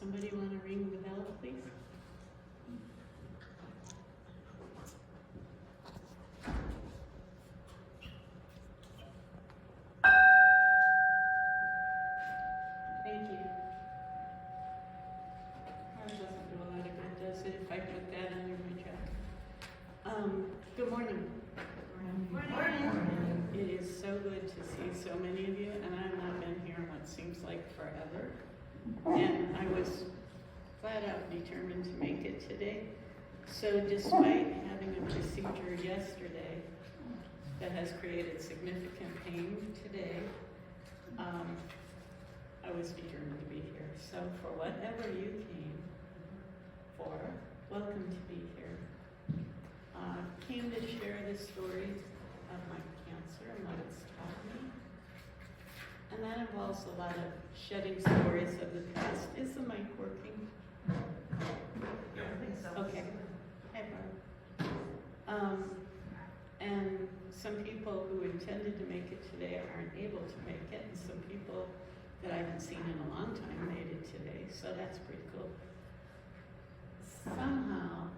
Somebody want to ring the bell, please? Thank you. That doesn't do a lot of good, does it, if I put that under my jacket? Good morning. Morning. It is so good to see so many of you, and I've not been here what seems like forever. And I was flat out determined to make it today. So despite having a procedure yesterday that has created significant pain today, I was determined to be here. So for whatever you came for, welcome to be here. Came to share the story of my cancer and what it's taught me. And that involves a lot of shedding stories of the past. Is the mic working? Yeah, I think so. Okay. Hi, Barb. And some people who intended to make it today aren't able to make it, and some people that I haven't seen in a long time made it today, so that's pretty cool. Somehow,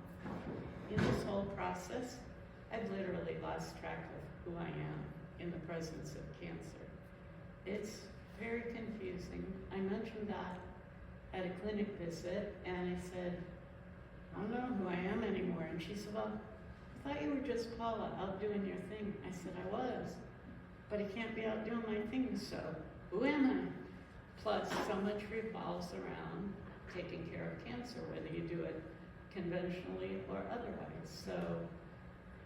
in this whole process, I've literally lost track of who I am in the presence of cancer. It's very confusing. I mentioned that at a clinic visit, and I said, I don't know who I am anymore. And she said, well, I thought you were just Paula out doing your thing. I said, I was, but I can't be out doing my thing, so who am I? Plus, so much revolves around taking care of cancer, whether you do it conventionally or otherwise. So,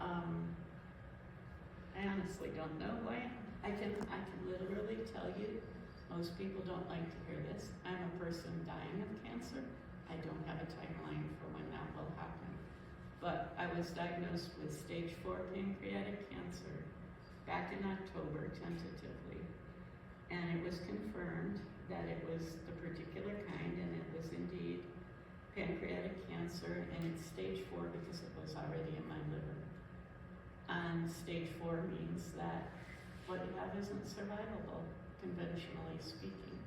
I honestly don't know who I am. I can literally tell you, most people don't like to hear this. I'm a person dying of cancer. I don't have a timeline for when that will happen. But I was diagnosed with stage 4 pancreatic cancer back in October, tentatively. And it was confirmed that it was the particular kind, and it was indeed pancreatic cancer, and it's stage 4 because it was already in my liver. And stage 4 means that what you have isn't survivable, conventionally speaking.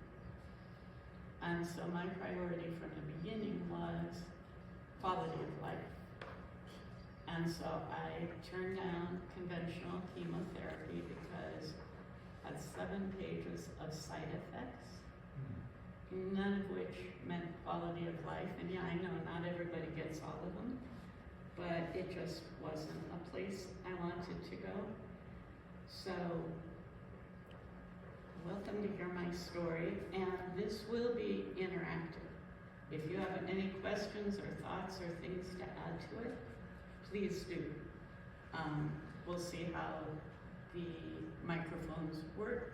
And so my priority from the beginning was quality of life. And so I turned down conventional chemotherapy because it had 7 pages of side effects, none of which meant quality of life. And yeah, I know not everybody gets all of them, but it just wasn't a place I wanted to go. So, welcome to hear my story, and this will be interactive. If you have any questions or thoughts or things to add to it, please do. We'll see how the microphones work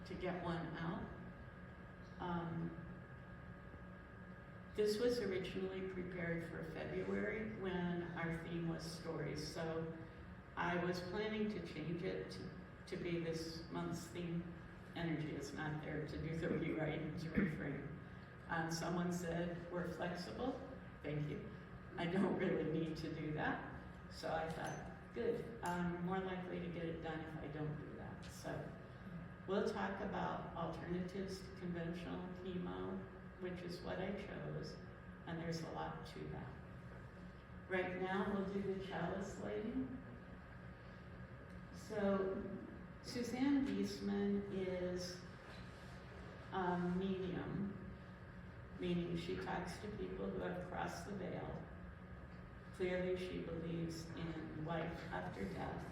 to get one out. This was originally prepared for February when our theme was stories. So I was planning to change it to be this month's theme. Energy is not there to do the rewriting, to reframe. Someone said, we're flexible. Thank you. I don't really need to do that. So I thought, good, I'm more likely to get it done if I don't do that. So we'll talk about alternatives to conventional chemo, which is what I chose, and there's a lot to that. Right now, we'll do the chalice lighting. So Suzanne Biesman is a medium, meaning she talks to people who have crossed the veil. Clearly, she believes in life after death,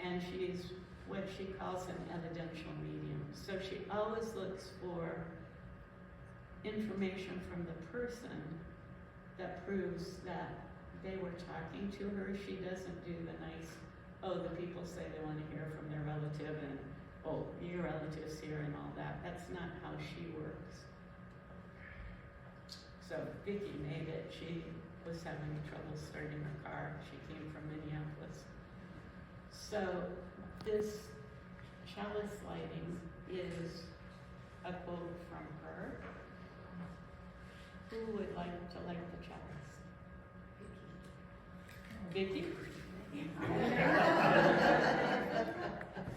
and she's what she calls an evidential medium. So she always looks for information from the person that proves that they were talking to her. She doesn't do the nice, oh, the people say they want to hear from their relative, and oh, your relative's here and all that. That's not how she works. So Vicki made it. She was having trouble starting her car. She came from Minneapolis. So this chalice lighting is a quote from her. Who would like to light the chalice? Vicki?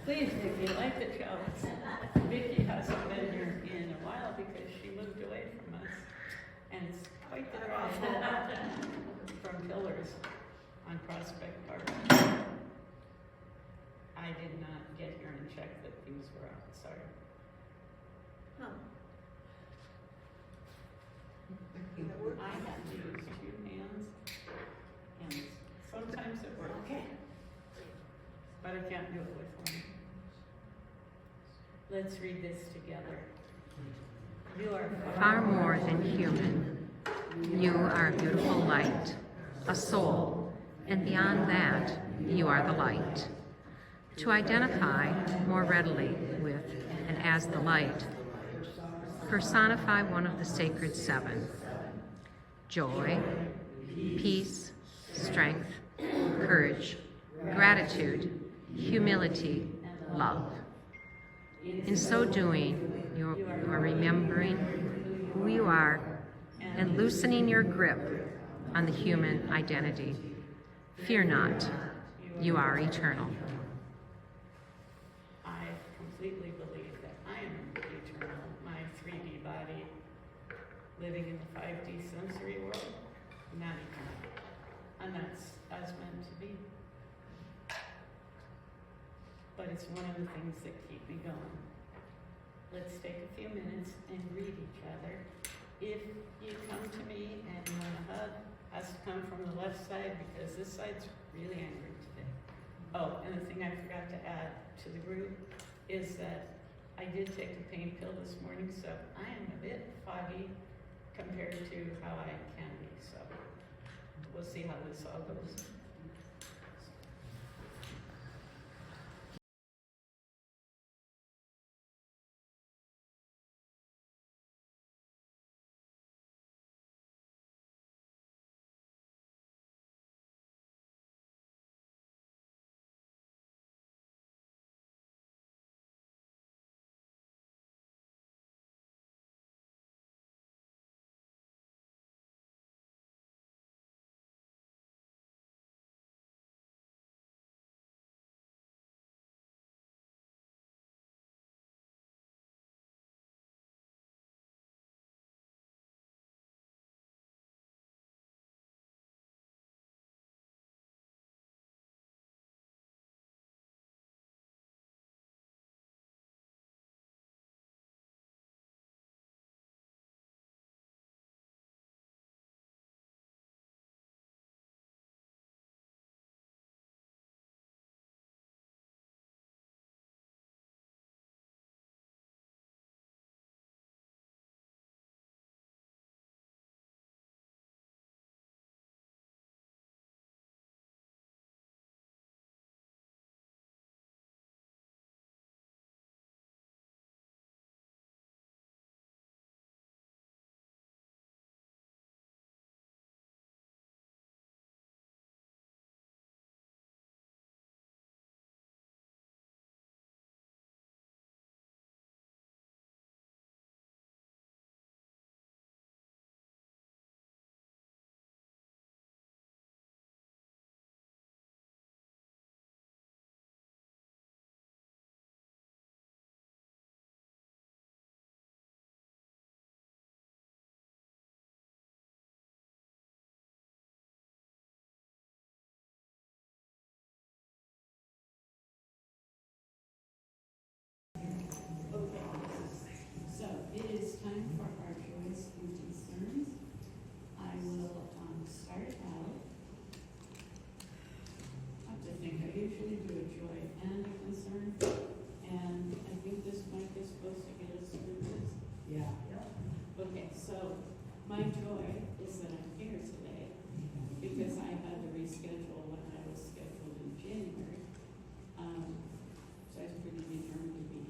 Please, Vicki, light the chalice. Vicki hasn't been here in a while because she moved away from us. quite the drive from Pillars on Prospect Park. I did not get here and check that things were out, sorry. Huh. I have to use 2 hands, and sometimes it works. Okay. But I can't do it with one. Let's read this together. You are Far more than human. You are a beautiful light, a soul, and beyond that, you are the light. To identify more readily with and as the light, personify one of the sacred 7. Joy, peace, strength, courage, gratitude, humility, love. In so doing, you are remembering who you are and loosening your grip on the human identity. Fear not, you are eternal. I completely believe that I am eternal. My 3D body, living in the 5D sensory world, not eternal. And that's as meant to be. But it's one of the things that keep me going. Let's take a few minutes and read each other. If you come to me and you want a hug, has to come from the left side because this side's really angry today. Oh, and the thing I forgot to add to the group is that I did take a pain pill this morning, so I am a bit foggy compared to how I can be. So we'll see how this all goes. So it is time for our joys and concerns. I will start out. I have to think. I usually do a joy and a concern, and I think this mic is supposed to get us through this. Yeah. Okay, so my joy is that I'm here today because I had to reschedule when I was scheduled in January. So I was pretty determined to be here.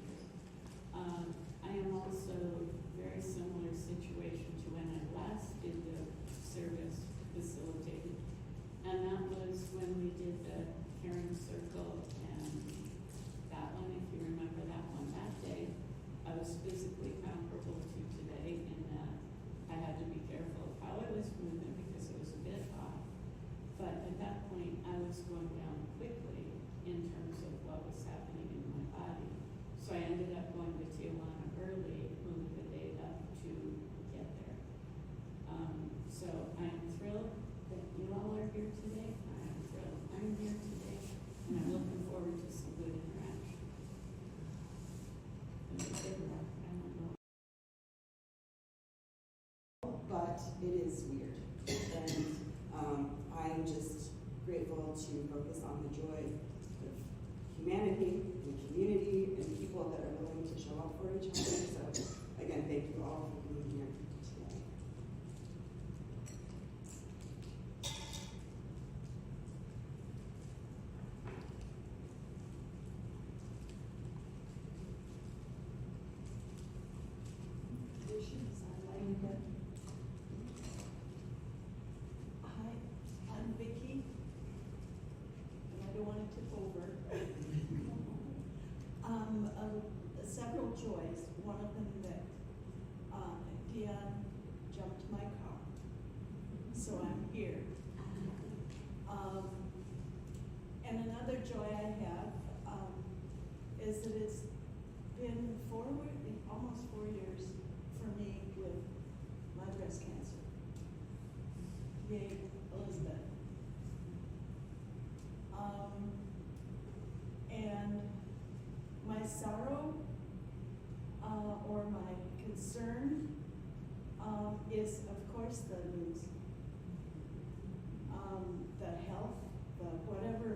I am also very similar situation to when I last did the service facilitated. And that was when we did the caring circle, and that one, if you remember that one, that day, I was physically comparable to today in that I had to be careful of how I was moving because it was a bit hot. But at that point, I was going down quickly in terms of what was happening in my body. So I ended up going to Tijuana early, moving the date up to get there. So it is weird. And I'm just grateful to focus on the joy of humanity and community and people that are willing to show up for each other. So again, thank you all for being here today. Hi, I'm Vicki, and I don't want to tip over. Several joys. One of them that Dion jumped my car, so I'm here. And another joy I have is that it's been almost 4 years for me with my breast cancer. Yay, Elizabeth. And my sorrow or my concern is, of course, the news. The health, the whatever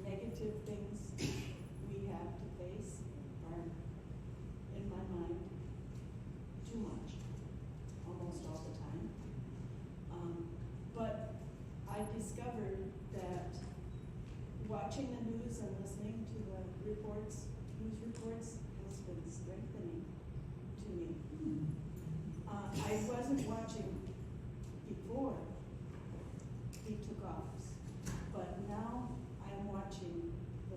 negative things we have to face are, in my mind, too much, almost all the time. But I discovered that watching the news and listening to the news reports, has been strengthening to me. I wasn't watching before he took office, but now I'm watching the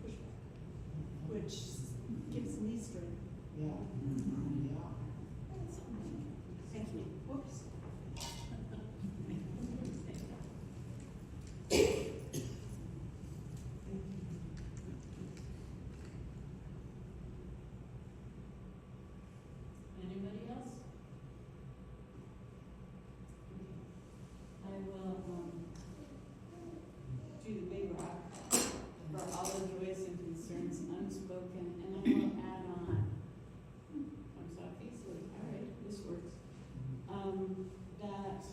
pushback, which gives me strength. Yeah. Yeah. Thank you. Whoops. Anybody else? I will do the big rock for all the joys and concerns unspoken, and I will add on. Comes off easily. All right, this works. That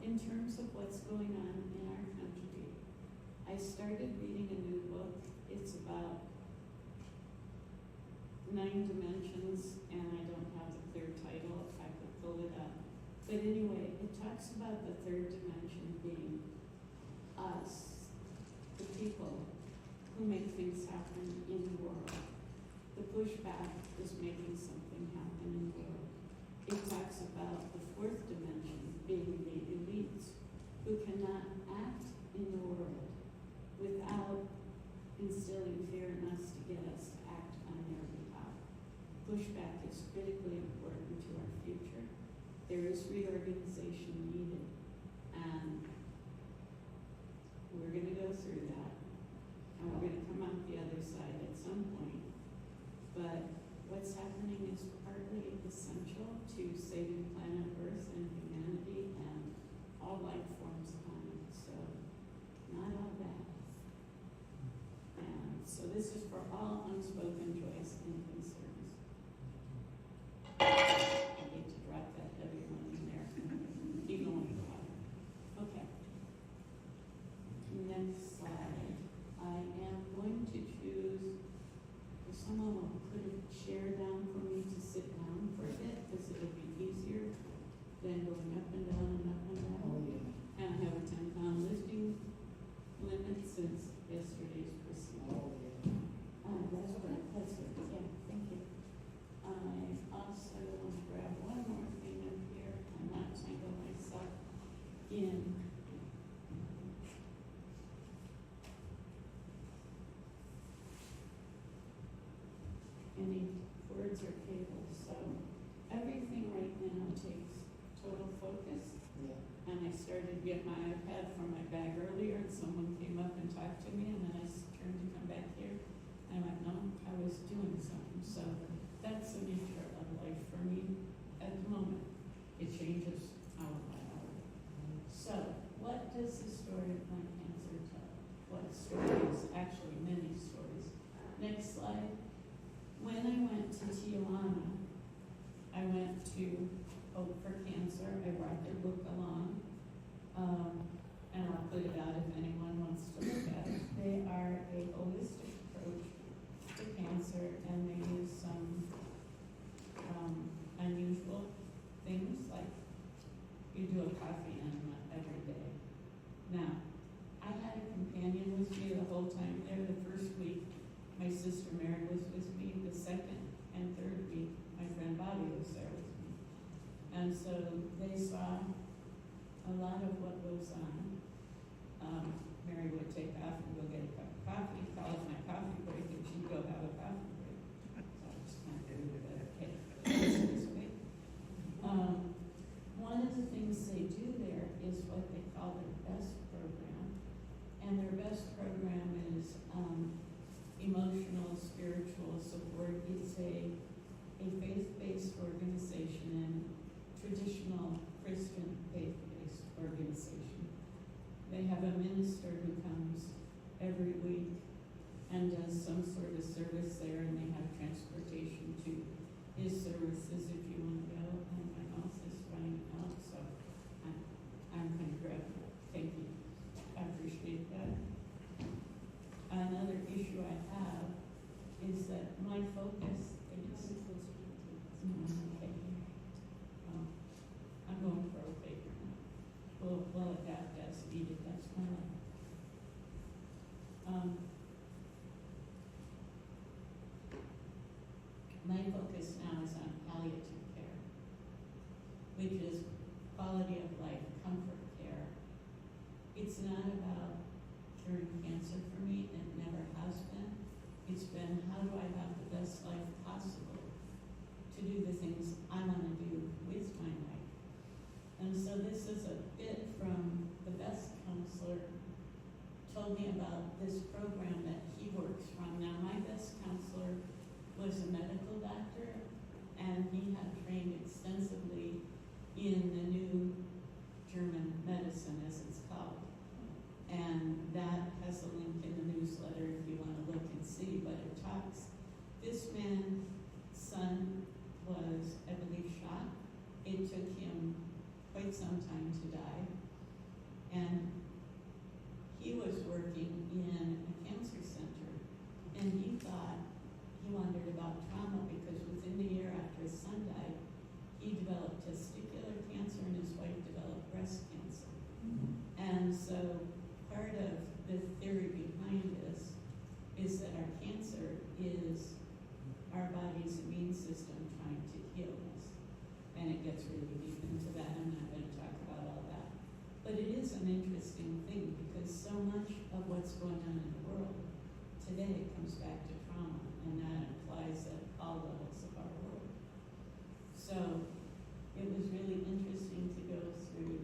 in terms of what's going on in our country, I started reading a new book. It's about 9 dimensions, and I don't have the clear title if I could pull it up. But anyway, it talks about the third dimension being us, the people who make things happen in the world. The pushback is making something happen in the world. It talks about the fourth dimension being the elites who cannot act in the world without instilling fear in us to get us to act on their behalf. Pushback is critically important to our future. There is reorganization needed, and we're going to go through that, and we're going to come out the other side at some point. But what's happening is partly essential to saving planet Earth and humanity and all life forms on it. So, not all bad. And so this is for all unspoken joys and concerns. I hate to drop that heavy one in there. Keep going. Okay. Next slide. I am going to choose, if someone will put a chair down for me to sit down for a bit, because it'll be easier than going up and down and up and down. Oh, yeah. And I have a 10-pound lifting limit since yesterday's procedure. Oh, yeah. That's right. Yeah, thank you. I also want to grab one more thing up here and not tangle myself in. Any cords or cables. So everything right now takes total focus. Yeah. And I started to get my iPad from my bag earlier, and someone came up and talked to me, and then I turned to come back here. And I went, no, I was doing something. So that's the nature of life for me at the moment. It changes hour by hour. So what does the story of my cancer tell? What stories? Actually, many stories. Next slide. When I went to Tijuana, I went to Hope for Cancer. I brought their book along. And I'll put it out if anyone wants to look at it. They are a holistic approach to cancer, and they use some unusual things, like you do a coffee enema every day. Now, I had a companion with me the whole time there. The first week, my sister Mary was with me. The second and third week, my friend Bobby was there with me. And so they saw a lot of what goes on. Mary would take off and go get a cup of coffee, call it my coffee break, and she'd go have a coffee break. So I just kind of do it at a pace this way. One of the things they do there is what they call their BEST program. And their BEST program is emotional, spiritual support. It's a faith-based organization and traditional Christian faith-based organization. They have a minister who comes every week and does some sort of service there, and they have transportation to his services if you want to go. And my mouth is running out, so I'm kind of grateful. Thank you. I appreciate that. Another issue I have is that my focus is... Okay. I'm going for a paper now. We'll adapt as needed. That's my life. My focus now is on palliative care, which is quality of life, comfort care. It's not about curing cancer for me. It never has been. It's been, how do I have the best life possible to do the things I want to do with my life? And so this is a bit from the best counselor told me about this program that he works from. Now, my best counselor was a medical doctor, and he had trained extensively in the new German medicine, as it's called. And that has a link in the newsletter if you want to look and see, but it talks. This man's son was, I believe, shot. It took him quite some time to die. And he was working in a cancer center, and he thought, he wondered about trauma because within the year after his son died, he developed testicular cancer and his wife developed breast cancer. And so part of the theory behind this is that our cancer is our body's immune system trying to heal us. And it gets really deep into that. I'm not going to talk about all that. But it is an interesting thing because so much of what's going on in the world today comes back to trauma, and that applies at all levels of our world. So it was really interesting to go through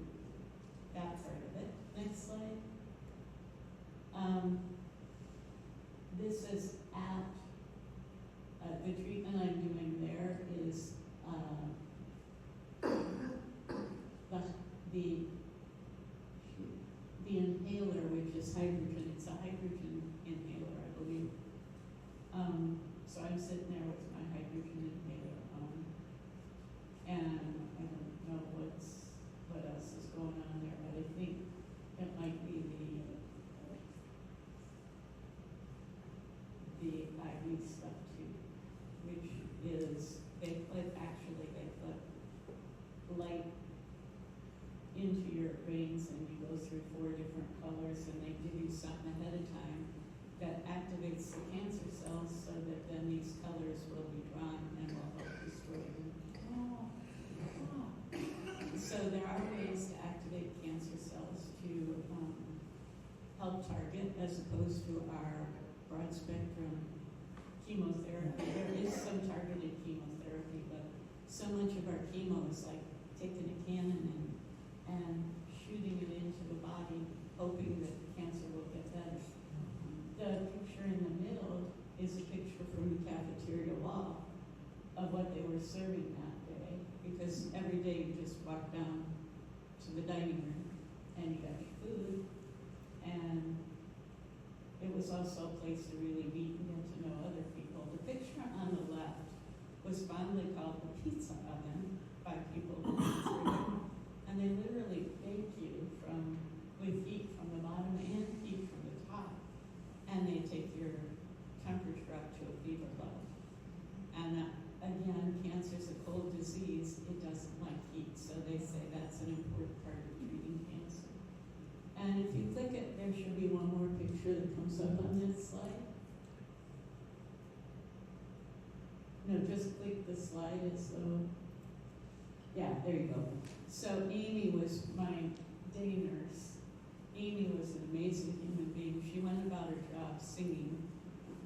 that part of it. Next slide. This is at the treatment I'm doing there is the inhaler, which is hydrogen. It's a hydrogen inhaler, I believe. So I'm sitting there with my hydrogen inhaler on, and I don't know what else is going on there, but I think it might be the IV stuff too, which is they put light into your veins, and you go through 4 different colors, and they give you something ahead of time that activates the cancer cells so that then these colors will be drawn and will help destroy them. So there are ways to activate cancer cells to help target, as opposed to our broad spectrum chemotherapy. There is some targeted chemotherapy, but so much of our chemo is like taking a cannon and shooting it into the body, hoping that the cancer will get better. The picture in the middle is a picture from the cafeteria wall of what they were serving that day, because every day you just walk down to the dining room and you got your food, and it was also a place to really meet and get to know other people. The picture on the left was fondly called the pizza oven by people who and they literally bake you with heat from the bottom and heat from the top, and they take your temperature up to a fever level. And again, cancer is a cold disease. It doesn't like heat, so they say that's an important part of treating cancer. And if you click it, there should be one more picture that comes up on this slide. No, just click the slide. It's yeah, there you go. So Amy was my day nurse. Amy was an amazing human being. She went about her job singing.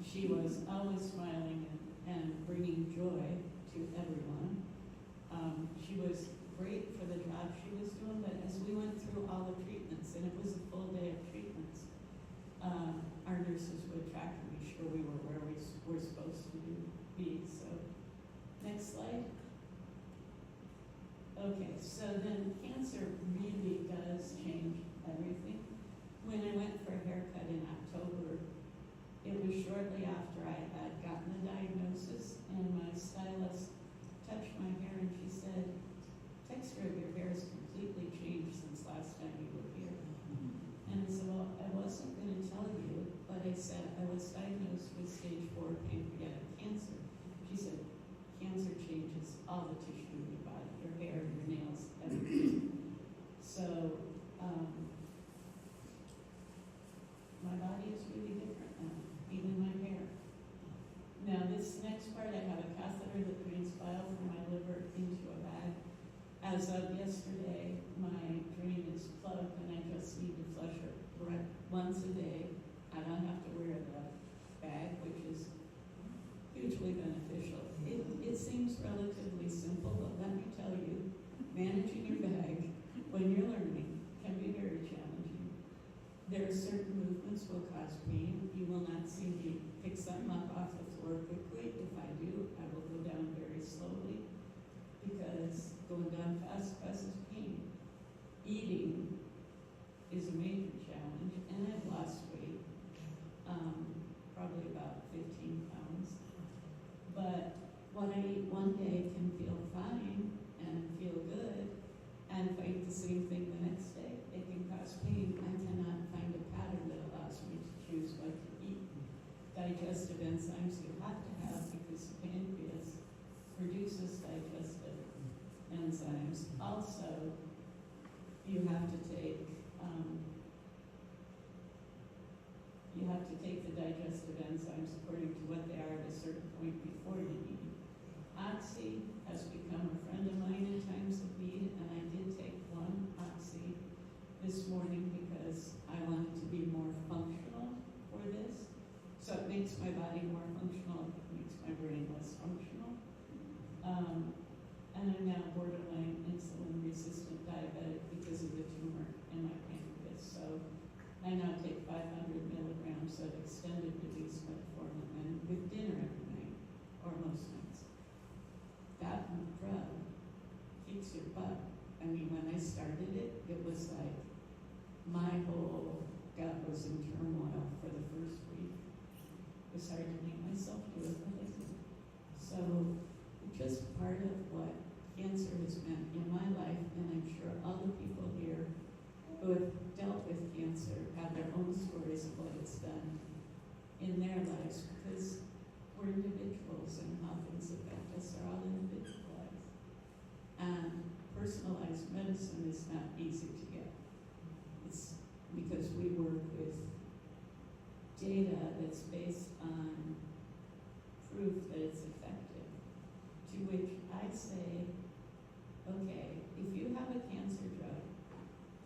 She was always smiling and bringing joy to everyone. She was great for the job she was doing, but as we went through all the treatments, and it was a full day of treatments, our nurses would track and be sure we were where we were supposed to be. So, next slide. Okay, so then cancer really does change everything. When I went for a haircut in October, it was shortly after I had gotten the diagnosis, and my stylist touched my hair and she said, "Texture of your hair has completely changed since last time you were here." And I said, "Well, I wasn't going to tell you, but I said I was diagnosed with stage 4 pancreatic cancer." She said, "Cancer changes all the tissue in your body, your hair, your nails, everything." So, my body is really different now, even my hair. Now, this next part, I have a catheter that drains bile from my liver into a bag. As of yesterday, my drain is plugged and I just need to flush it once a day. I don't have to wear the bag, which is hugely beneficial. It seems relatively simple, but let me tell you, managing your bag when you're learning can be very challenging. There are certain movements will cause pain. You will not see me pick something up off the floor quickly. If I do, I will go down very slowly because going down fast causes pain. Eating is a major challenge, and I've lost weight, probably about 15 pounds. But what I eat one day can feel fine and feel good, and if I eat the same thing the next day, it can cause pain. I cannot find a pattern that allows me to choose what to eat. Digestive enzymes you have to have because the pancreas produces digestive enzymes. Also, you have to take the digestive enzymes according to what they are at a certain point before you eat. Oxy has become a friend of mine in times of need, and I did take one Oxy this morning because I wanted to be more functional for this. So it makes my body more functional, it makes my brain less functional. And I'm now borderline insulin resistant diabetic because of the tumor in my pancreas. So I now take 500 milligrams of extended release metformin with dinner every night, or most nights. That drug kicks your butt. I mean, when I started it, it was like my whole gut was in turmoil for the first week. It was hard to make myself do it, but I did. So it's just part of what cancer has meant in my life, and I'm sure all the people here who have dealt with cancer have their own stories of what it's done in their lives, because we're individuals and how things affect us are all individualized. And personalized medicine is not easy to get. It's because we work with data that's based on proof that it's effective, to which I say, okay, if you have a cancer drug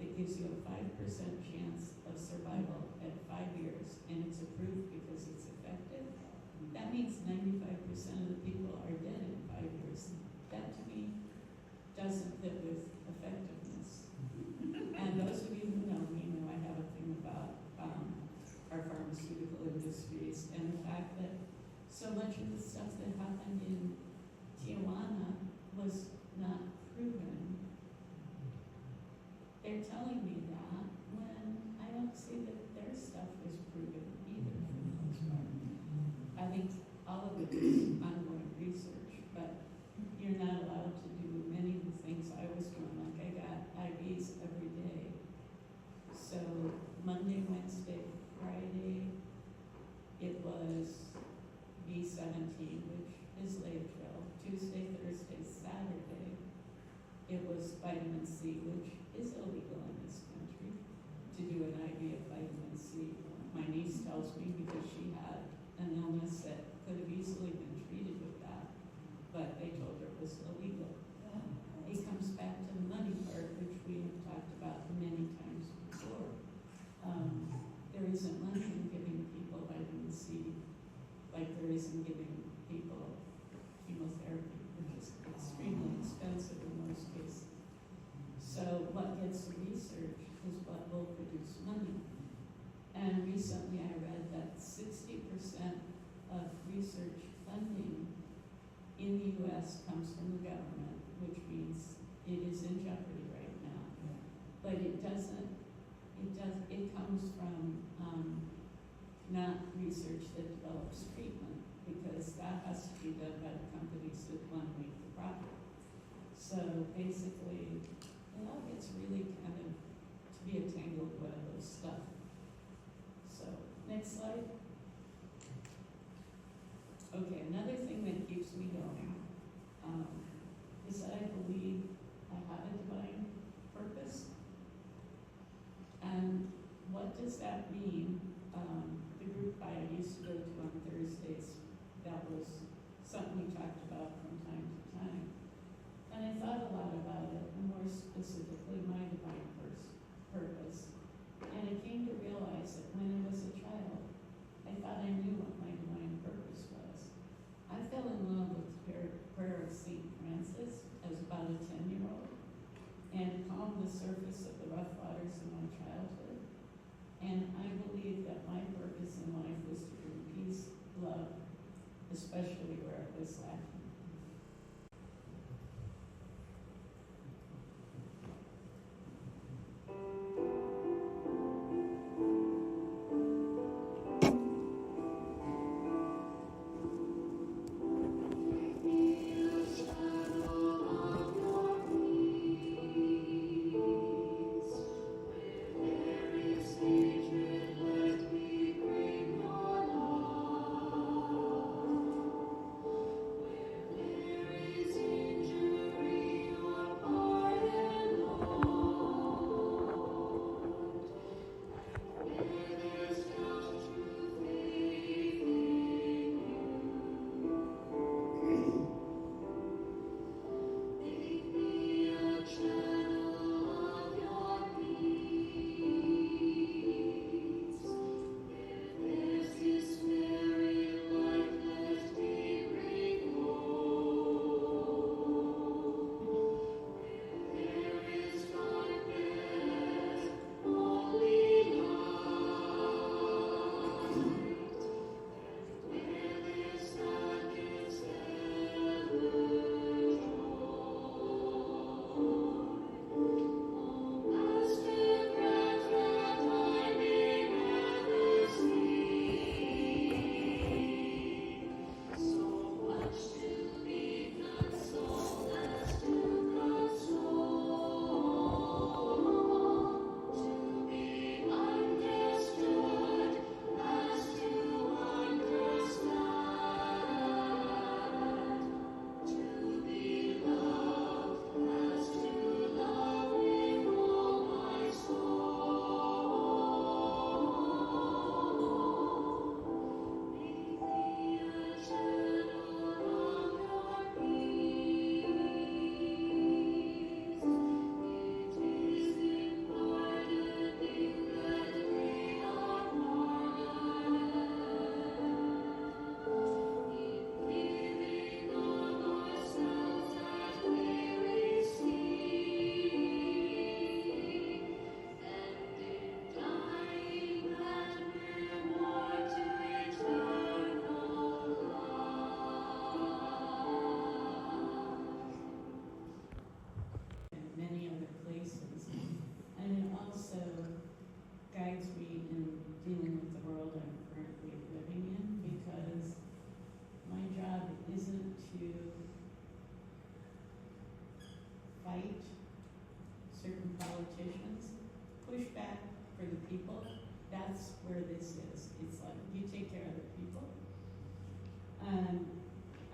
that gives you a 5% chance of survival at 5 years, and it's approved because it's effective, that means 95% of the people are dead in 5 years. That to me doesn't fit with effectiveness. And those of you who know me know I have a thing about our pharmaceutical industries and the fact that so much of the stuff that happened in Tijuana was not proven. They're telling me that when I don't see that their stuff is proven either for the most part. I think all of it is ongoing research, but you're not allowed to do many of the things I was doing. Like I got IV niece tells me because she had an illness that could have easily been treated with that, but they told her it was illegal. It comes back to the money part, which we have talked about many times before. There isn't money in giving people vitamin C like there is in giving people chemotherapy, which is extremely expensive in most cases. So what gets the research is what will produce money. And recently I read that 60% of research funding in the U.S. comes from the government, which means it is in jeopardy right now. But it comes from not research that develops treatment, because that has to be done by the companies that want to make the profit. So basically, it all gets really kind of to be a tangled web of stuff. So, next slide. Okay, another thing that keeps me going is that I believe I have a divine purpose. And what does that mean? The group I used to go to on Thursdays, that was something we talked about from time to time. And I thought a lot about it, and more specifically, my divine purpose. And I came to realize that when I was a child, I thought I knew what my divine purpose was. I fell in love with the prayer of St. Francis as about a 10-year-old, and calmed the surface of the rough waters of my childhood. And I believe that my purpose in life was to bring peace, love, especially where it was lacking.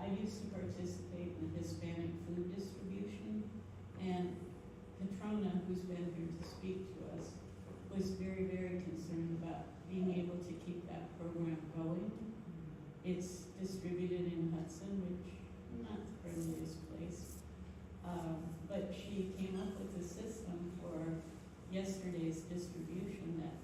I used to participate in Hispanic food distribution, and Patrona, who's been here to speak to us, was very, very concerned about being able to keep that program going. It's distributed in Hudson, which is not the friendliest place. But she came up with a system for yesterday's distribution that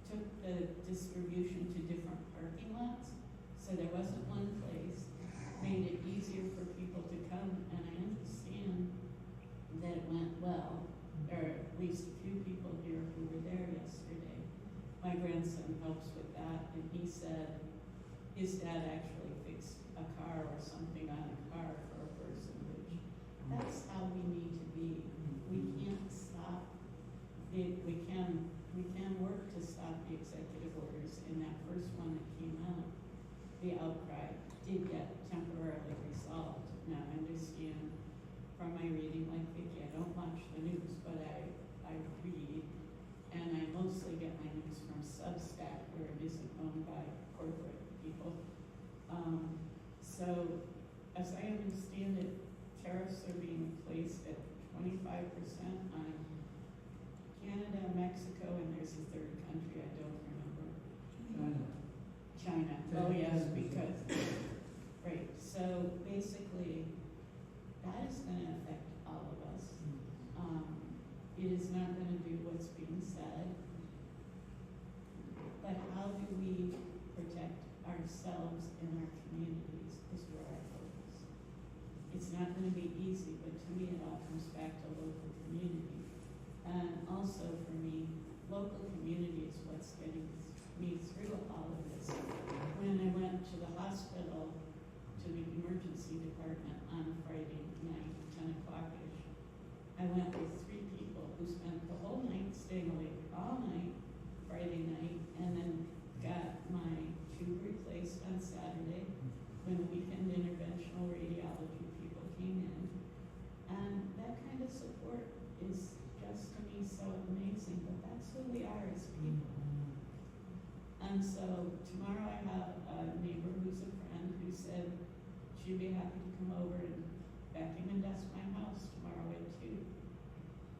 took the distribution to different parking lots. So there wasn't one place, made it easier for people to come, and I understand that it went well. There are at least a few people here who were there yesterday. My grandson helps with that, and he said his dad actually fixed a car or something on a car for a person, which that's how we need to be. We can't stop it. We can work to stop the executive orders. In that first one that came out, the outcry did get temporarily resolved. Now I understand from my reading, like Vicky, I don't watch the news, but I read, and I mostly get my news from Substack, where it isn't owned by corporate people. So as I understand it, tariffs are being placed at 25% on Canada, Mexico, and there's a third country I don't remember. China. Oh yes, because, right, so basically, that is gonna affect all of us. It is not gonna do what's being said. But how do we protect ourselves and our communities is where I focus. It's not gonna be easy, but to me it all comes back to local community. And also for me, local community is what's getting me through all of this. When I went to the hospital, to the emergency department on Friday night, 10 o'clock-ish, I went with 3 people who spent the whole night staying awake all night, Friday night, and then got my tube replaced on Saturday when the weekend interventional radiology people came in. And that kind of support is just to me so amazing, but that's who we are as people. And so tomorrow I have a neighbor who's a friend who said she'd be happy to come over and vacuum and dust my house tomorrow at 2.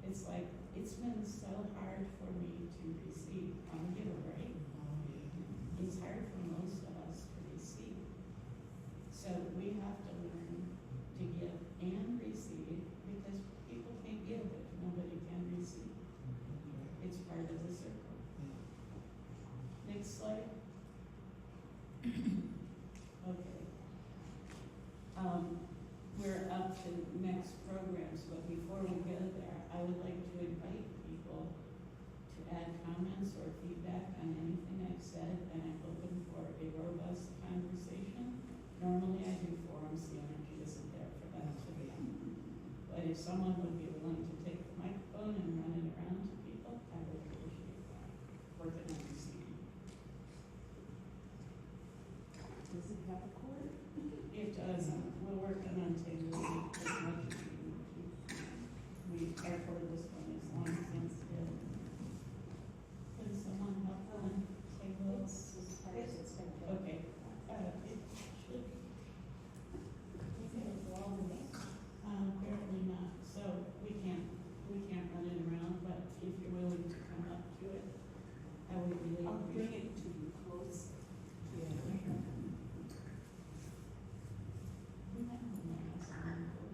It's like, it's been so hard for me to receive. I'm a giver, right? It's hard for most of us to receive. So we have to learn to give and receive, because people can't give if nobody can receive. It's part of the circle. Next slide. Okay. We're up to next programs, but before we go there, I would like to invite people to add comments or feedback on anything I've said, and I'm open for a robust conversation. Normally I do forums, the energy isn't there for that today. But if someone would be willing to take the microphone and run it around to people, I would appreciate that. Working on receiving. Does it have a cord? It does. We're working on tailoring as much as we need to. Our cordless one is long since dead. Can someone help on table? It's been good. Okay. It should. Apparently not. So we can't run it around, but if you're willing to come up to it, I would really I'll bring appreciate it to you close. We might have one last time, but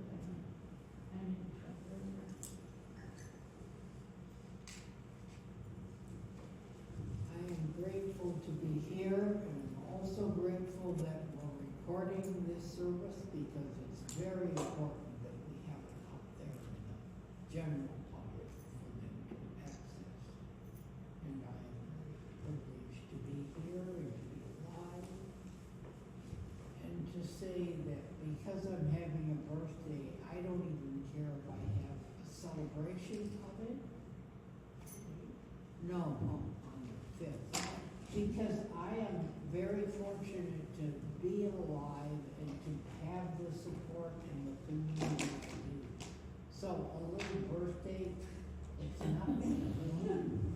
I need to check earlier. I am grateful to be here, and I'm also grateful that we're recording this service, because it's very important that we have it out there in the general public for them to access. And I am privileged to be here and to be alive. And to say that because I'm having a birthday, I don't even care if I have a celebration of it. No, on the 5th. Because I am very fortunate to be alive and to have the support in the community I do. So a little birthday, it's nothing.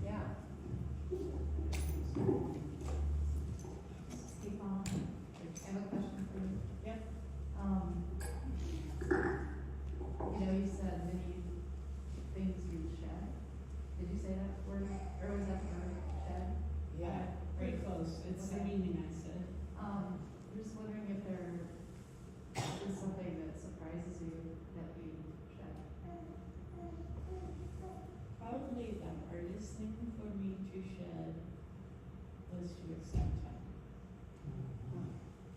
Yeah. Hey, Paula, I have a question for you. Yep. You know, you said many things you shed. Did you say say that word, or was that the word, shed? Yeah. Very close, it's the Okay. meaning I said. I'm just wondering if there is something that surprises you that you shed. Probably the hardest thing for me to shed was to accept him.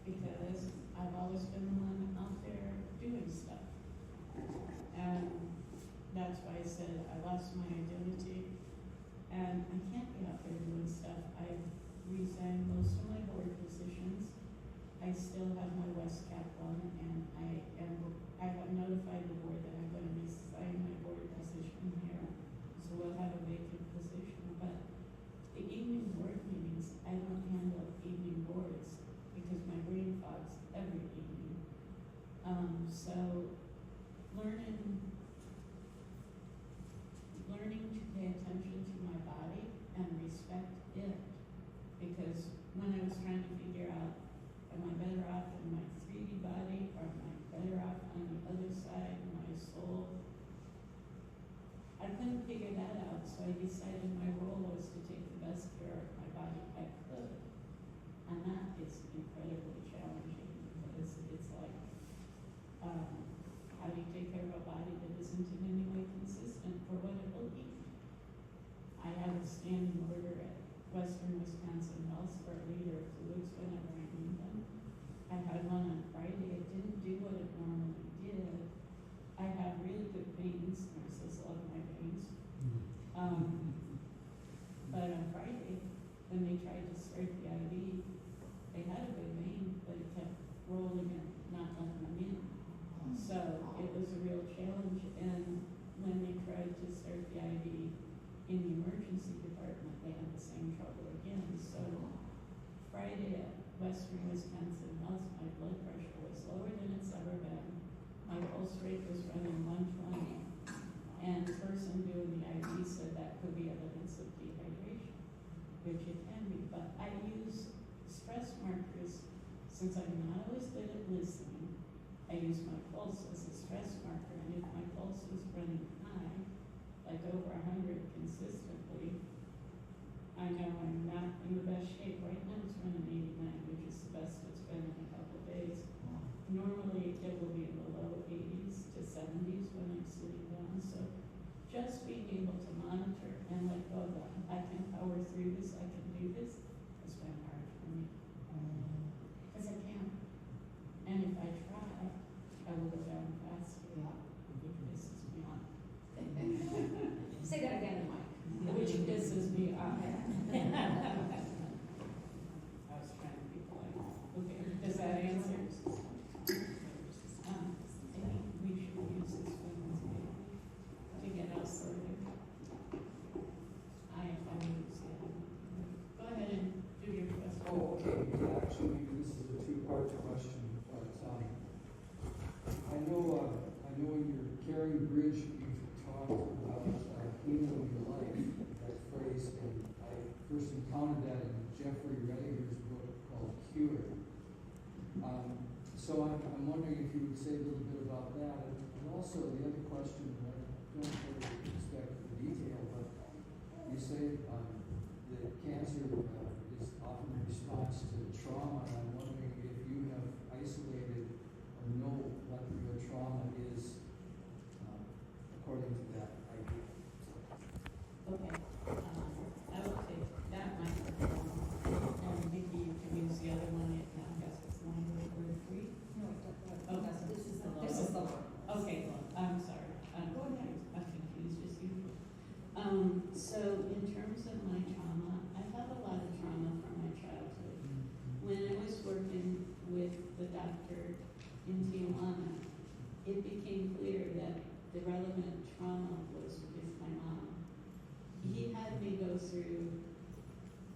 Because I've always been the one out there doing stuff. And that's why I said I lost my identity. And I can't be out there doing stuff. I've resigned most of my board positions. I still have my West Cap one, and I have notified the board that I'm gonna resign my board position here. So we'll have a vacant position, but the evening board meetings, I don't handle evening boards because my brain fogs every evening. So learning to pay attention to my body and respect it, because when I was trying to figure out, am I better off in my 3D body or am I better off on the other side, my soul? I couldn't figure that out, so I decided my role was to take the best care of my body I could. And that is incredibly challenging because it's like, how do you take care of a body that isn't in any way consistent for what it will eat? I have a standing order at Western Wisconsin Health for a liter of fluids whenever I need them. I had one on Friday. It didn't do what it normally did. I have really good veins. Nurses love my veins. But on Friday, when they tried to start the IV, they had a good vein, but it kept rolling and not letting them in. So it was a real challenge. And when they tried to start the IV in the emergency department, they had the same trouble again. So Friday at Western Wisconsin Health, my blood pressure was lower than it's ever been. My pulse rate was running 120. And the person doing the IV said that could be evidence of dehydration, which it can be. But I use stress markers since I'm not always good at listening. I use my pulse as a stress marker, and if my pulse is running high, like over 100 consistently, I know I'm not in the best shape. Right now it's running 89, which is the best it's been in a couple of days. Normally it will be in the low 80s to 70s when I'm sitting down. So just being able to monitor and let go of that, I can power through this, I can do this, has been hard for me. Because I can't. And if I try, I will go down faster. Yeah. Which pisses me off. Say that again, Mike. Which pisses me off. I was trying to be polite. Okay, does that answer? I think we should use this women's day to get us sorted. I use it. Go ahead and do your question. Oh, okay. Actually, this is a two-part question, but I know in your Caring Bridge, you've talked about healing your life, that phrase, and I first encountered that in Jeffrey Rediger's book called Cure. So I'm wondering if you would say a little bit about that, and also the other question, and I don't really expect the detail, but you say that cancer is often a response to trauma, and I'm wondering if you have isolated or know what your trauma is according to that idea. Okay. I will take that microphone, and maybe you can use the other one. I guess it's language word free. No, This is the This is the one. Okay, I'm sorry. I'm confused as usual. So in terms of my trauma, I have a lot of trauma from my childhood. When I was working with the doctor in Tijuana, it became clear that the relevant trauma was with my mom. He had me go through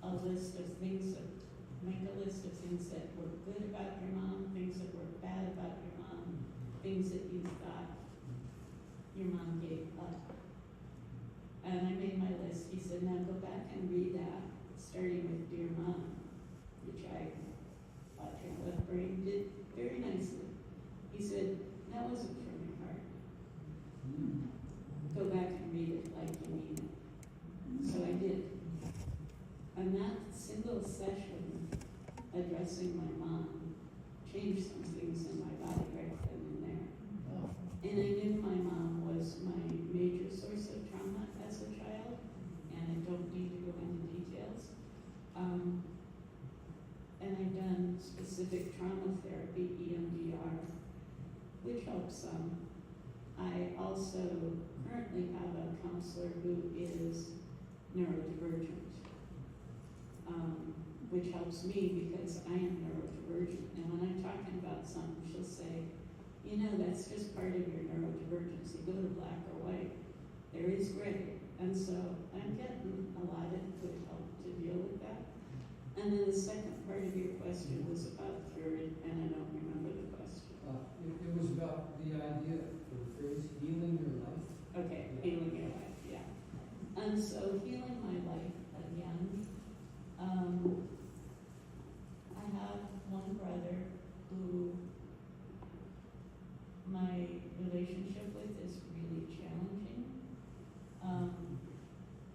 a list of things, make a list of things that were good about your mom, things that were bad about your mom, things that you thought your mom gave up. And I made my list. He said, now go back and read that, starting with Dear Mom, which I thought your left brain did very nicely. He said, that wasn't from your heart. Go back and read it like you mean it. session addressing my mom changed some things in my body right then and there. Oh, And I knew my mom was my major source of trauma as a child, and I don't need to go into details. And I've done specific trauma therapy, EMDR, which helps some. I also currently have a counselor who is neurodivergent, which helps me because I am neurodivergent. And when I'm talking about something, she'll say, you know, that's just part of your neurodivergence. You go to black or white. There is gray. And so I'm getting a lot of good help to deal with that. And then the second part of your question was about third, and I don't remember the question. It was about the idea of the phrase healing your life. Okay, healing your life, yeah. And so healing my life again, I have one brother who my relationship with is really challenging.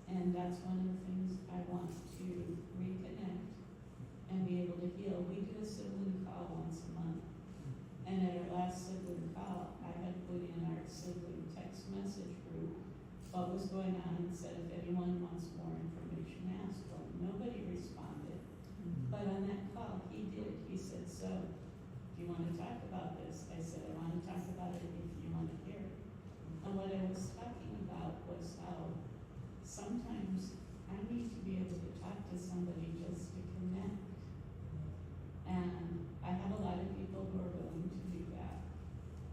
And that's one of the things I want to reconnect and be able to heal. We do a sibling call once a month. And at our last sibling call, I had put in our sibling text message group what was going on and said if anyone wants more information, ask. Well, nobody responded. But on that call, he did. He said, so, do you want to talk about this? I said, I want to talk about it if you want to hear it. And what I was talking about was how sometimes I need to be able to talk to somebody just to connect. And I have a lot of people who are willing to do that.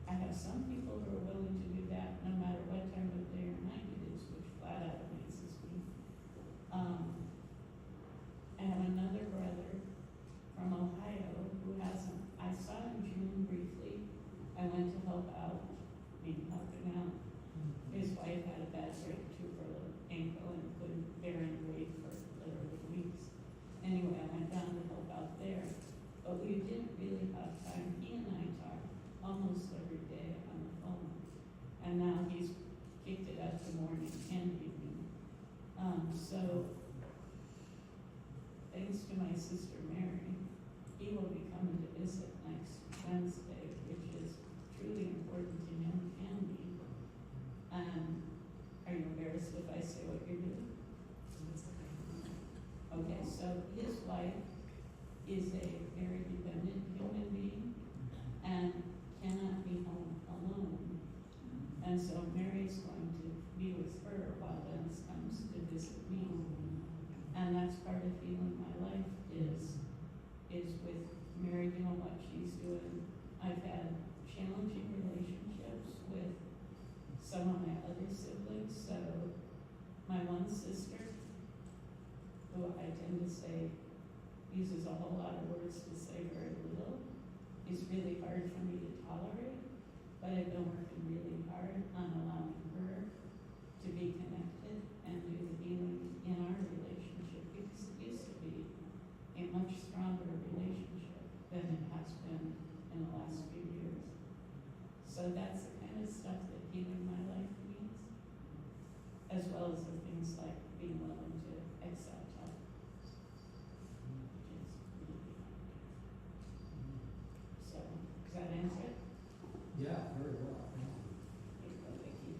I have some people who are willing to do that no matter what time of day or night it is, which flat out amazes me. I have another brother from Ohio who hasn't, I saw him in June briefly. I went to help out, helping out. His wife had a bad breakthrough for her ankle and couldn't bear any weight for literally weeks. Anyway, I went down to help out there. But we didn't really have time. He and I talked almost every day on the phone. And now he's kicked it up to morning and evening. So, thanks to my sister Mary, he will be coming to visit next Wednesday, which is truly important to him and me. Are you embarrassed if I say what you're doing? Okay, so his wife is a very dependent human being and cannot be home alone. And so Mary's going to be with her while Dennis comes to visit me. And that's part of healing my life is with Mary doing what she's doing. I've had challenging relationships with some of my other siblings. So my one sister, who I tend to say uses a whole lot of words to say very little, is really hard for me to tolerate, but I've been working really hard on allowing her to be connected and do the healing in our relationship because it used to be a much stronger relationship than it has been in the last few years. So that's the kind of stuff that healing my life means, as well as the things like being willing to accept help. So, does that answer it? Yeah, very well. Thank you. Okay, well, Vicki.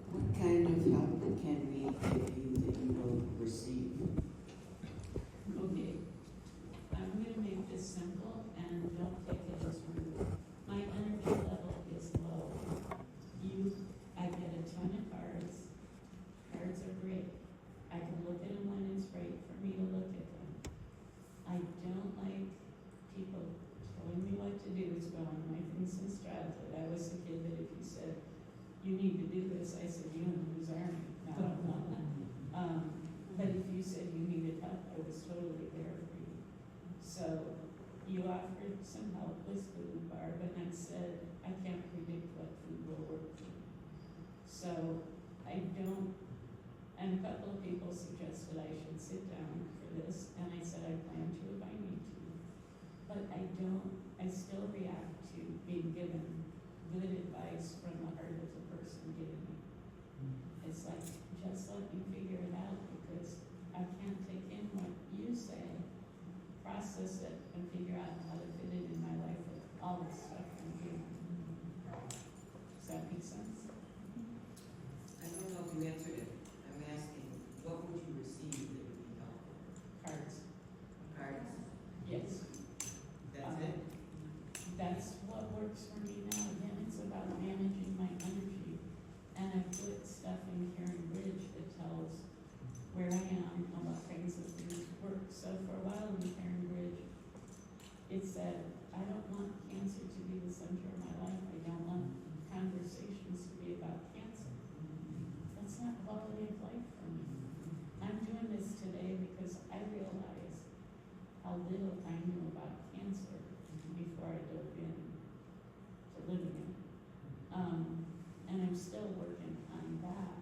What kind of help can we give you that you will receive? Okay, I'm gonna make this simple and don't take it as rude. My energy level is low. I get a ton of cards. Cards are great. I can look at them when it's right for me to look at them. I don't like people telling me what to do. It's been one of my things since childhood. I was the kid that if you said, you need to do this, I said, you and whose army? No. But if you said you needed help, I was totally there for you. So you offered some help with food, Barb, and I said, I can't predict what food will work for me. So I don't, and a couple of people suggested I should sit down for this, and I said I plan to if I need to. But I still react to being given good advice from the heart of the person. person giving me. It's like, just let me figure it out, because I can't take in what you say, process it, and figure out how to fit it in my life with all this stuff I'm doing. Does that make sense? I don't know if you answered it. I'm asking, what would you receive that would be helpful? Cards. Cards? Yes. That's it? That's what works for me now. Again, it's about managing my energy. And I put stuff in Karen Bridge that tells where I am and what kinds of things work. So for a while in Karen Bridge, it said, I don't want cancer to be the center of my life. I don't want conversations to be about cancer. That's not quality of life for me. I'm doing this today because I realize how little I knew about cancer before I dove in to living it. And I'm still working on that,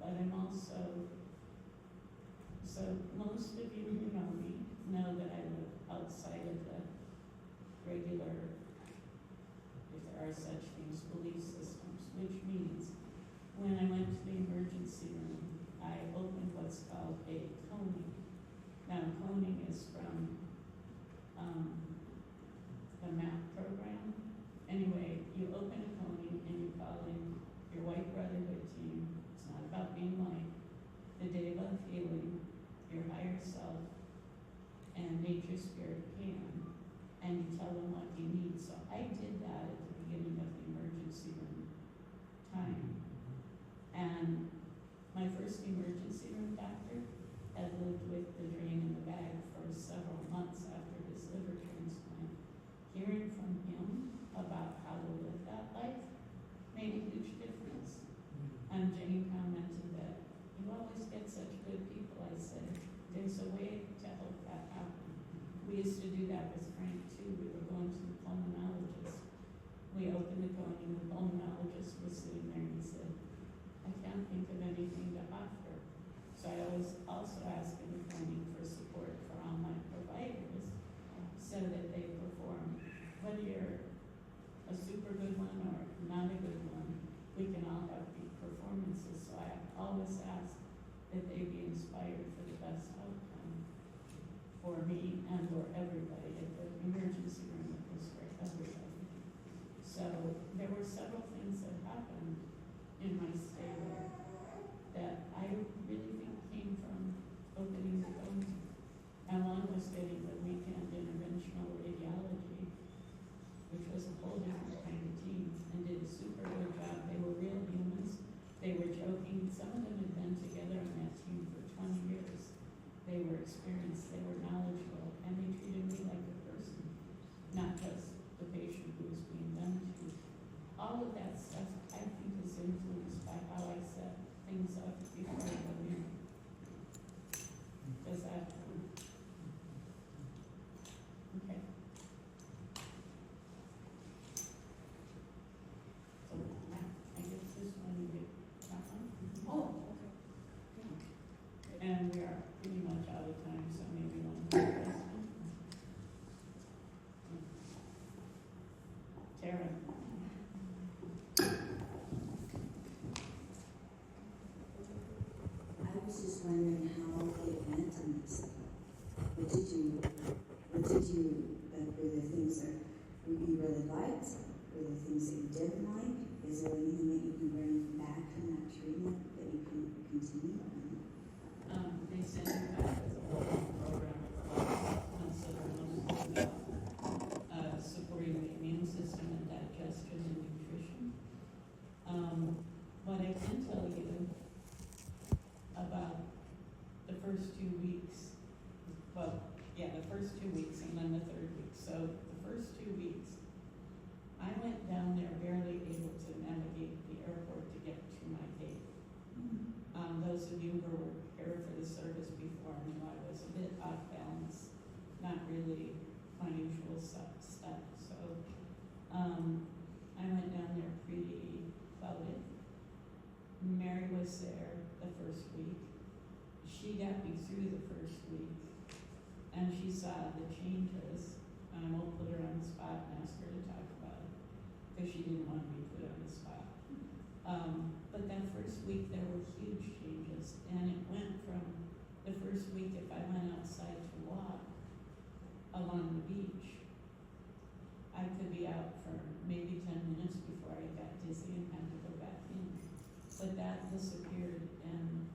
but I'm also, so most of you who know me know that I live outside of the regular, if there are such things, belief systems, which means when I went to the emergency room, I opened what's called a coning. Now, coning is from the MAP program. Anyway, you open a coning and you call in your White Brotherhood team. It's not about being white. The Day of Healing, your higher self, and Nature Spirit Pan, and you tell them what you need. So I did that at the beginning of the emergency room time. And my first emergency room doctor had lived with the drain in the bag for several months after his liver transplant. Hearing from him about how to live that life made a huge difference. And Jane commented that you always get such good people. I said, there's a way to help that happen. We used to do that with Frank too. We were going to the pulmonologist. We opened the coning, the pulmonologist was sitting there and he said, I can't think of anything to offer. So I always also ask in the coning for support for all my providers so that they perform. Whether you're a super good one or not a good one, we can all have peak performances. So I always ask that they be inspired for the best outcome for me and for everybody. At the emergency room, it was for everybody. So there were several things that happened in my stay there that I really think came from opening the coning. And one was getting the weekend interventional radiology, which was a whole different kind of team, and did a super good job. They were real humans. They were joking. Some of them had been together on that team for 20 years. They were experienced, they were knowledgeable, and they treated me like a person, not just the patient who was being done to. All of that stuff, I think, is influenced by how I set things up before I go in. Does that okay. So, I guess this one you get that one. Oh, okay. And we are pretty much out of time, so maybe one more question. Tara. I was just wondering how it went in Mexico. What did you, were there things that you really liked? Were there things that you didn't like? Is there anything that you can bring back from that treatment that you can continue on? They send you back as a whole program of supporting the immune system and digestion and nutrition. What I can tell you about the first 2 weeks, the first 2 weeks and then the third week. So the first 2 weeks, I went down there barely able to navigate the airport to get to my gate. Those of you who were here for the service before knew I was a bit off balance, not really my usual stuff. So I went down there pretty clouded. Mary was there the first week. She got me through the first week, and she saw the changes. And I won't put her on the spot and ask her to talk about it, because she didn't want to be put on the spot. But that first week there were huge changes, and it went from the first week if I went outside to walk along the beach, I could be out for maybe 10 minutes before I got dizzy and had to go back in. But that disappeared, and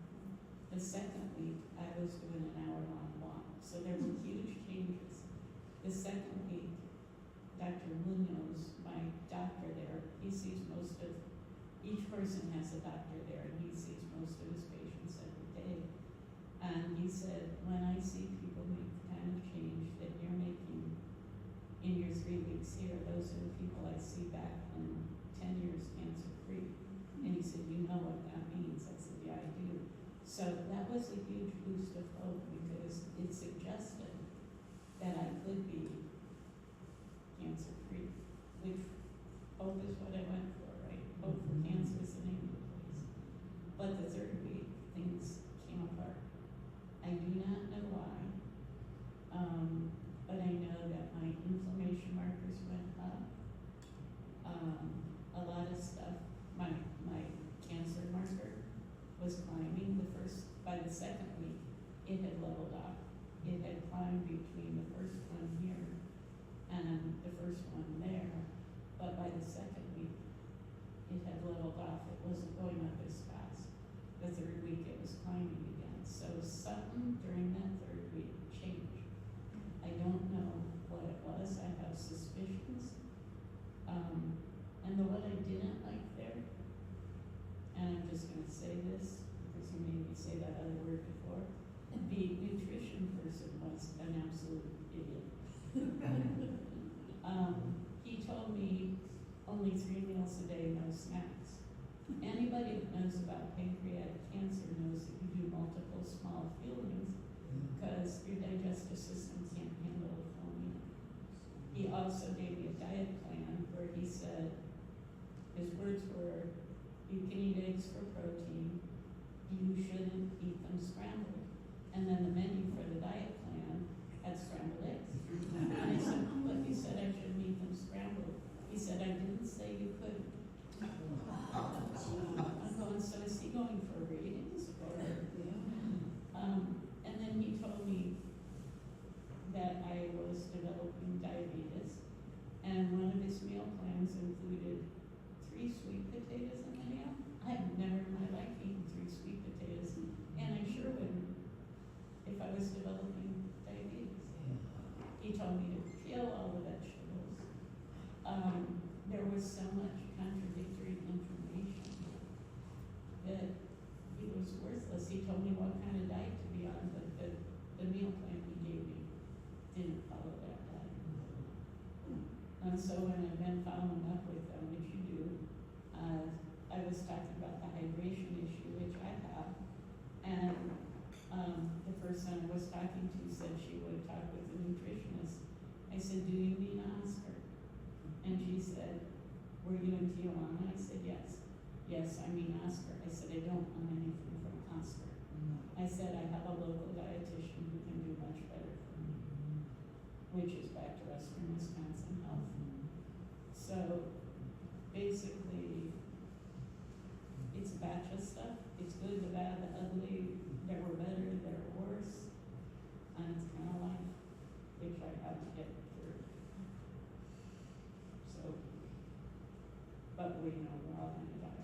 the second week I was doing an hour-long walk. So there were huge changes. The second week, Dr. Munoz, my doctor there, he sees most of, each person has a doctor there, and he sees most of his patients every day. And he said, when I see people make the kind of change that you're making in your 3 weeks here, those are the people I see back in 10 years cancer-free. And he said, you know what that means? I said, yeah, I do. So that was a huge boost of hope because it suggested that I could be cancer-free, which hope is what I went for, right? Hope for cancer is the name of the place. But the third week, things came apart. I do not know why, but I know that my inflammation markers went up. A lot of stuff, my cancer marker was climbing by the second week, it had leveled off. It had climbed between the first one here and the first one there, but by the second week, it had leveled off. It wasn't going up as fast. The third week, it was climbing again. So something during that third week changed. I don't know what it was. I have suspicions. And the what I didn't like there, and I'm just going to say this because you made me say that other word before, the nutrition person was an absolute idiot. He told me only 3 meals a day, no snacks. Anybody that knows about pancreatic cancer knows that you do multiple small fillings because your digestive system can't handle a full meal. He also gave me a diet plan where he said, his words were, you can eat eggs for protein, you shouldn't eat them scrambled. And then the menu for the diet plan had scrambled eggs. And I said, but you said I shouldn't eat them scrambled. He said, I didn't say you couldn't. I'm going, so is he going for ratings? And then he told me that I was developing diabetes, and one of his meal plans included 3 sweet potatoes in the meal. I've never in my life eaten 3 sweet potatoes, and I sure wouldn't if I was developing diabetes. He told me to peel all the vegetables. There was so much contradictory information that it was worthless. He told me what kind of diet to be on, but the meal plan he gave me didn't follow that diet. And so when I've been following up with them, which you do, I was talking about the hydration issue, which I have, and the person I was talking to said she would talk with the nutritionist. I said, do you mean Oscar? And she said, were you in Tijuana? I said, yes. Yes, I mean Oscar. I said, I don't want anything from Oscar. I said, I have a local dietitian who can do much better for me, which is back to Western Wisconsin Health. So basically, it's a batch of stuff. It's good, the bad, the ugly. There were better, there were worse. And it's kind of life, which I have to get through. So, but we know we're all going to die.